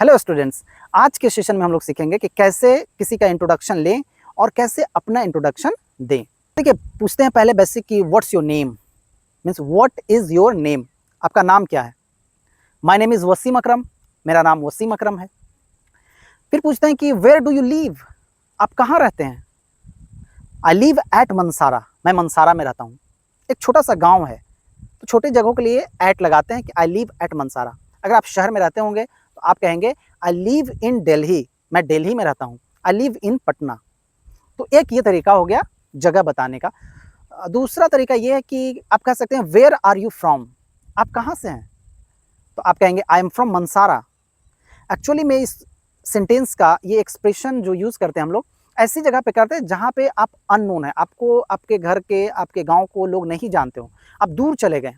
Hello students, आज के session में हम लोग सीखेंगे कि कैसे किसी का इंट्रोडक्शन लें और कैसे अपना इंट्रोडक्शन दें। देखिए, पूछते हैं पहले बेसिक कि what's your name, means what is your name, आपका नाम क्या है। माय नेम इज़ वसीम अकरम, मेरा नाम वसीम अकरम है। फिर पूछते हैं कि वेयर डू यू लिव, आप कहाँ रहते हैं। आई लिव एट मनसारा, मैं मनसारा में रहता हूँ। एक छोटा सा गाँव है, तो छोटी जगहों के लिए एट लगाते हैं कि आई लिव एट मनसारा। अगर आप शहर में रहते होंगे तो आप कहेंगे आई लिव इन दिल्ली, मैं दिल्ली में रहता हूँ। I live in Patna. तो एक ये तरीका हो गया जगह बताने का। दूसरा तरीका ये है कि आप कह सकते हैं वेयर आर यू फ्रॉम, आप कहाँ से हैं। तो आप कहेंगे आई एम फ्रॉम मनसारा। एक्चुअली में इस सेंटेंस का ये एक्सप्रेशन जो यूज़ करते हैं हम लोग ऐसी जगह पे करते हैं जहाँ पे आप अननोन है, आपको आपके घर के आपके गाँव को लोग नहीं जानते हो, आप दूर चले गए,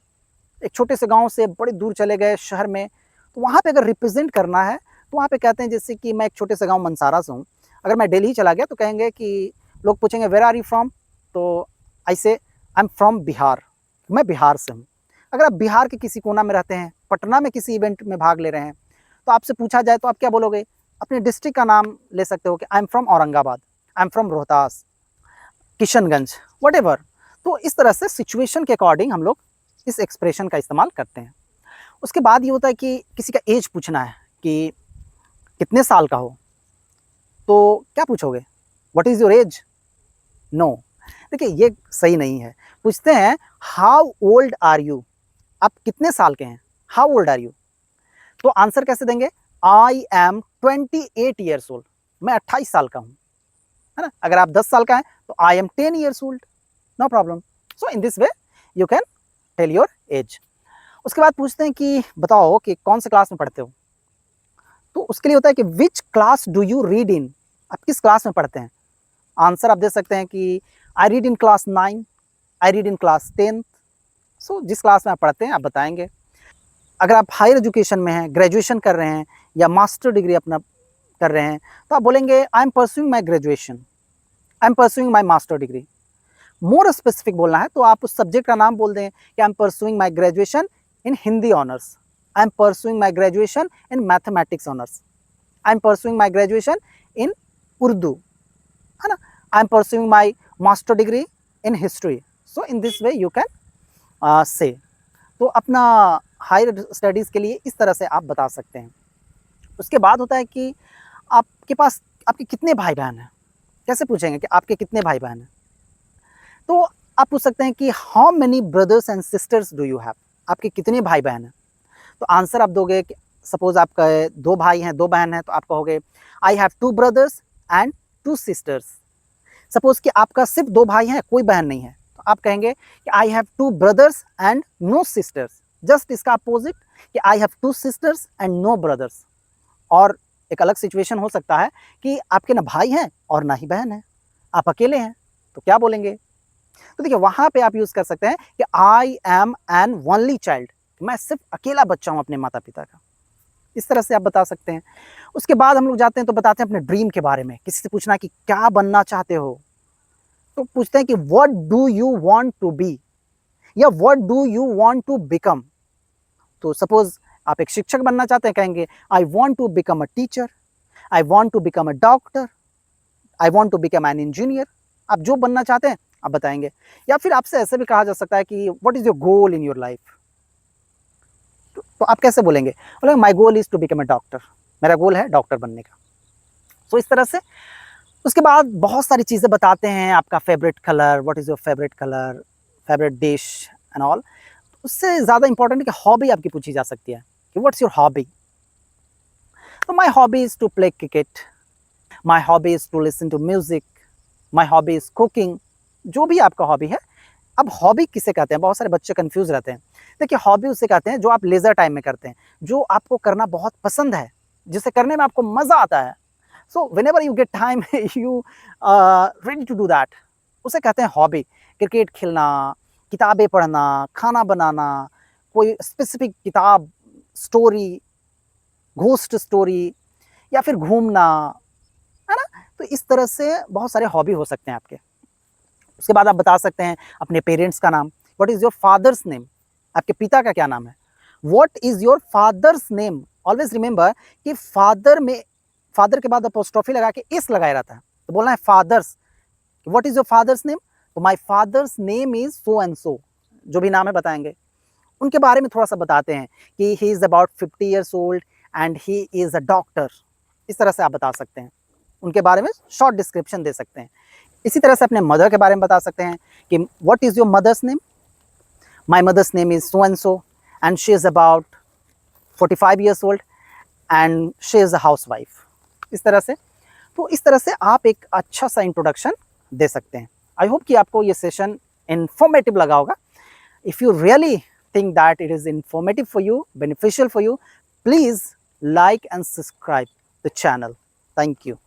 एक छोटे से गाँव से बड़े दूर चले गए शहर में, तो वहाँ पे अगर रिप्रेजेंट करना है तो वहाँ पे कहते हैं जैसे कि मैं एक छोटे से गांव मनसारा से हूँ, अगर मैं दिल्ली चला गया तो कहेंगे कि लोग पूछेंगे वेयर आर यू फ्रॉम, तो ऐसे आई एम फ्रॉम बिहार, मैं बिहार से हूँ। अगर आप बिहार के किसी कोना में रहते हैं, पटना में किसी इवेंट में भाग ले रहे हैं, तो आपसे पूछा जाए तो आप क्या बोलोगे, अपने डिस्ट्रिक्ट का नाम ले सकते हो कि I am from Aurangabad, I am from Rohtas, Kishanganj, what. तो इस तरह से सिचुएशन के अकॉर्डिंग हम लोग इस एक्सप्रेशन का इस्तेमाल करते हैं। उसके बाद ये होता है कि किसी का एज पूछना है कि कितने साल का हो, तो क्या पूछोगे, what is your age. No, देखिए ये सही नहीं है। पूछते हैं हाउ ओल्ड आर यू, आप कितने साल के हैं, हाउ ओल्ड आर यू। तो आंसर कैसे देंगे, आई एम 28 ईयर्स ओल्ड, मैं 28 साल का हूँ, है ना। अगर आप 10 साल का हैं तो I am 10 years old, no problem. So in this way you can tell your age. उसके बाद पूछते हैं कि बताओ कि कौन से क्लास में पढ़ते हो, तो उसके लिए होता है कि which class do you read in, आप किस क्लास में पढ़ते हैं। आंसर आप दे सकते हैं कि I read in class 9, I read in class 10। सो जिस क्लास में आप पढ़ते हैं आप बताएंगे। अगर आप हायर एजुकेशन में हैं, ग्रेजुएशन कर रहे हैं या मास्टर डिग्री अपना कर रहे हैं, तो आप बोलेंगे I am pursuing my graduation, I am pursuing my master degree. More specific बोलना है तो आप उस सब्जेक्ट का नाम बोल दें कि I M pursuing my graduation in Hindi honours, I am pursuing my graduation in mathematics honours, I am pursuing my graduation in Urdu, है ना, I am pursuing my master degree in history. So in this way you can say. तो अपना higher studies के लिए इस तरह से आप बता सकते हैं। उसके बाद होता है कि आपके पास आपके कितने भाई बहन हैं, कैसे पूछेंगे कि आपके कितने भाई बहन हैं। तो आप पूछ सकते हैं कि how many brothers and sisters do you have, आपके कितने भाई बहन हैं। तो आंसर आप दोगे कि सपोज आपका 2 भाई हैं 2 बहन हैं, तो आप कहोगे आई have 2 brothers and 2 sisters. Suppose कि आपका सिर्फ 2 भाई हैं, कोई बहन नहीं है, तो आप कहेंगे कि I have 2 brothers and no sisters. Just इसका अपोजिट कि I have 2 sisters and no brothers. और एक अलग सिचुएशन हो सकता है कि आपके ना भाई हैं और ना ही बहन है, आप अकेले हैं, तो क्या बोलेंगे। तो देखिए वहाँ पे आप यूज़ कर सकते हैं कि I am an only child, मैं सिर्फ अकेला बच्चा हूँ अपने माता पिता का। इस तरह से आप बता सकते हैं। उसके बाद हम लोग जाते हैं तो बताते हैं अपने ड्रीम के बारे में। किसी से पूछना कि क्या बनना चाहते हो, तो पूछते हैं कि what do you want to be या what do you want to become. तो सपोज आप एक शिक्षक बनना चाहते हैं, कहेंगे I want to become a teacher, I want to become a doctor, I want to become an engineer. आप जो बनना चाहते हैं आप बताएंगे। या फिर आपसे ऐसे भी कहा जा सकता है कि what is your goal in your life, तो आप कैसे बोलेंगे, बोलेंगे my goal is to become a doctor, मेरा गोल है डॉक्टर बनने का। सो इस तरह से। उसके बाद बहुत सारी चीज़ें बताते हैं, आपका favourite colour, what is your favourite colour, favourite dish and all. उससे ज़्यादा इंपॉर्टेंट है कि हॉबी आपकी पूछी जा सकती है कि व्हाट्स योर हॉबी। तो my hobby is to play cricket, my hobby is to listen to music, my hobby is cooking. जो भी आपका हॉबी है। अब हॉबी किसे कहते हैं, बहुत सारे बच्चे कंफ्यूज रहते हैं। देखिए हॉबी उसे कहते हैं जो आप लेजर टाइम में करते हैं, जो आपको करना बहुत पसंद है, जिसे करने में आपको मज़ा आता है। So whenever you get time you ready to do that, उसे कहते हैं हॉबी। क्रिकेट खेलना, किताबें पढ़ना, खाना बनाना, कोई स्पेसिफिक किताब, स्टोरी, घोस्ट स्टोरी, या फिर घूमना, है ना। तो इस तरह से बहुत सारे हॉबी हो सकते हैं आपके। उसके बाद आप बता सकते हैं अपने पेरेंट्स का नाम, what is your father's name, आपके पिता का क्या नाम है। What is your father's name always remember कि फादर के बाद अपोस्ट्रोफी लगा के इस लगाया रहता है, तो बोलना है father's. What is your father's name? तो my father's name is so and so, जो भी नाम है बताएंगे। उनके बारे में थोड़ा सा बताते हैं कि he is about 50 years old and he is a doctor. इस तरह से आप बता सकते हैं, उनके बारे में शॉर्ट डिस्क्रिप्शन दे सकते हैं। इसी तरह से अपने मदर के बारे में बता सकते हैं कि what is your mother's name? My mother's name is so and she is about 45 years old and she is a housewife. इस तरह से, तो इस तरह से आप एक अच्छा सा इंट्रोडक्शन दे सकते हैं। आई होप कि आपको ये सेशन इन्फॉर्मेटिव लगा होगा। If you really think that it is informative for you, beneficial for you, please like and subscribe the channel. Thank you.